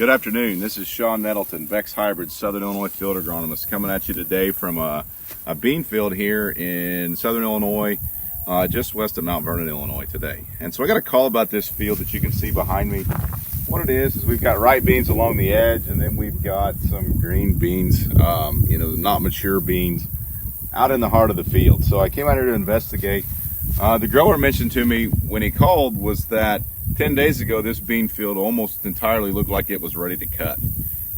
Good afternoon. This is Sean Nettleton, Beck's Hybrid Southern Illinois Field Agronomist, coming at you today from a bean field here in Southern Illinois, just west of Mount Vernon, Illinois today. And so I got a call about this field that you can see behind me. What it is we've got ripe beans along the edge, and then we've got some green beans, not mature beans out in the heart of the field. So I came out here to investigate. The grower mentioned to me when he called was that 10 days ago, this bean field almost entirely looked like it was ready to cut.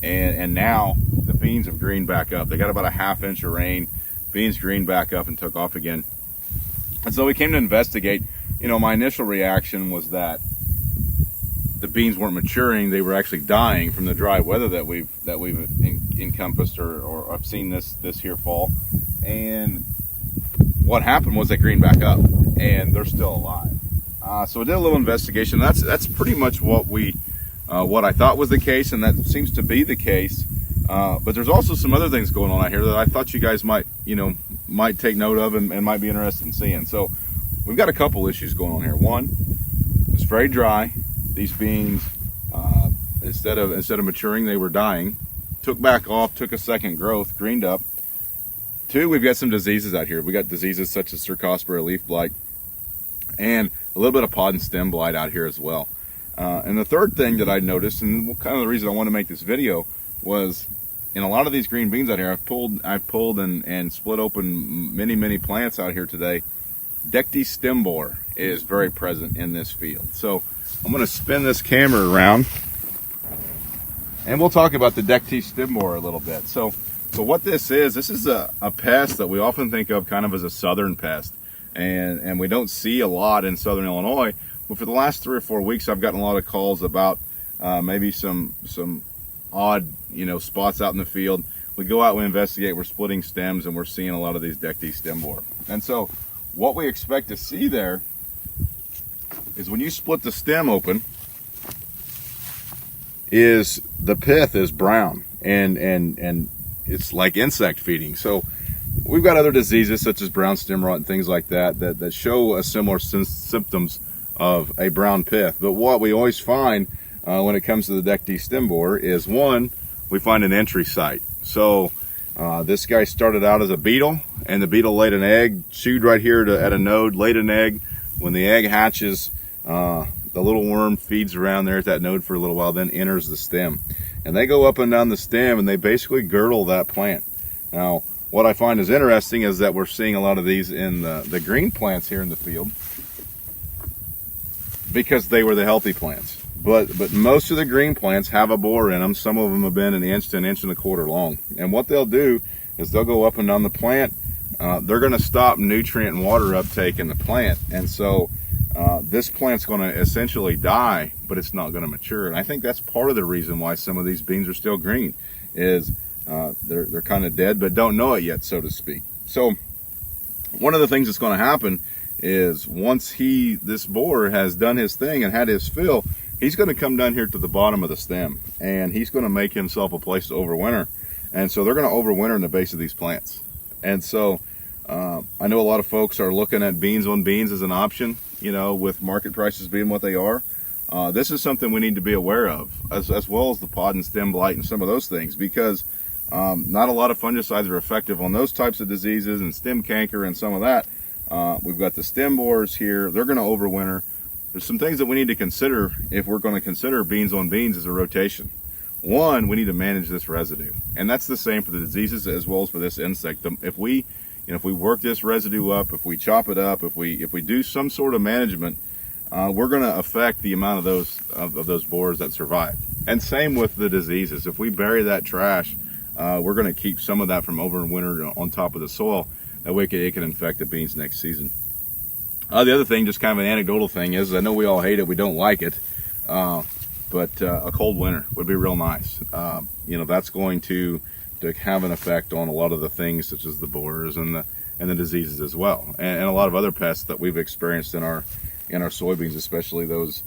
And now the beans have greened back up. They got about a ½ inch of rain. Beans greened back up and took off again. And so we came to investigate. My initial reaction was that the beans weren't maturing. They were actually dying from the dry weather that we've encompassed or I've seen this here fall. And what happened was they greened back up and they're still alive. So we did a little investigation. That's pretty much what I thought was the case, and that seems to be the case. But there's also some other things going on out here that I thought you guys might take note of and might be interested in seeing. So we've got a couple issues going on here. One, it's very dry. These beans, instead of maturing, they were dying. Took back off, took a second growth, greened up. Two, we've got some diseases out here. We got diseases such as Cercospora leaf blight, and a little bit of pod and stem blight out here as well. And the third thing that I noticed, and kind of the reason I want to make this video, was in a lot of these green beans out here, I've pulled and split open many plants out here today. Dectes Stem Borer is very present in this field. So I'm going to spin this camera around, and we'll talk about the Dectes Stem Borer a little bit. So what this is a pest that we often think of kind of as a southern pest. And we don't see a lot in Southern Illinois, but for the last 3 or 4 weeks, I've gotten a lot of calls about maybe some odd, spots out in the field. We go out, we investigate, we're splitting stems, and we're seeing a lot of these Dectes Stem Borer. And so what we expect to see there is when you split the stem open, is the pith is brown and it's like insect feeding. So we've got other diseases such as brown stem rot and things like that show a similar symptoms of a brown pith. But what we always find when it comes to the Dectes Stem Borer is, one, we find an entry site. So this guy started out as a beetle, and the beetle laid an egg, chewed right here at a node, laid an egg. When the egg hatches, the little worm feeds around there at that node for a little while, then enters the stem. And they go up and down the stem, and they basically girdle that plant. Now, what I find is interesting is that we're seeing a lot of these in the green plants here in the field because they were the healthy plants. But most of the green plants have a borer in them. Some of them have been an inch to an inch and a quarter long. And what they'll do is they'll go up and down the plant. They're going to stop nutrient and water uptake in the plant. And so this plant's going to essentially die, but it's not going to mature. And I think that's part of the reason why some of these beans are still green is they're kind of dead, but don't know it yet, so to speak. So one of the things that's going to happen is once this borer has done his thing and had his fill, he's going to come down here to the bottom of the stem, and he's going to make himself a place to overwinter. And so they're going to overwinter in the base of these plants. And so I know a lot of folks are looking at beans on beans as an option, with market prices being what they are. This is something we need to be aware of, as well as the pod and stem blight and some of those things, because not a lot of fungicides are effective on those types of diseases and stem canker and some of that. We've got the stem borers here. They're going to overwinter. There's some things that we need to consider if we're going to consider beans on beans as a rotation. One, we need to manage this residue, and that's the same for the diseases as well as for this insect. If we work this residue up, if we chop it up, if we do some sort of management, we're going to affect the amount of those borers that survive. And same with the diseases. If we bury that trash, we're going to keep some of that from overwintering on top of the soil. That way it can infect the beans next season. The other thing, just kind of an anecdotal thing, is I know we all hate it, we don't like it, but a cold winter would be real nice. That's going to have an effect on a lot of the things such as the borers and the diseases as well, and a lot of other pests that we've experienced in our soybeans, especially those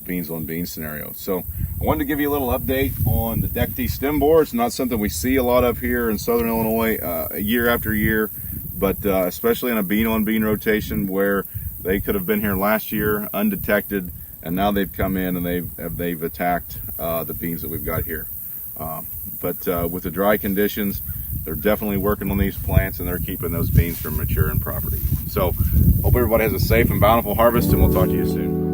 beans on beans scenario. So I wanted to give you a little update on the Dectes Stem Borer. It's not something we see a lot of here in Southern Illinois year after year, but especially in a bean on bean rotation where they could have been here last year undetected and now they've come in and they've attacked the beans that we've got here. But with the dry conditions, they're definitely working on these plants, and they're keeping those beans from maturing properly. So hope everybody has a safe and bountiful harvest, and we'll talk to you soon.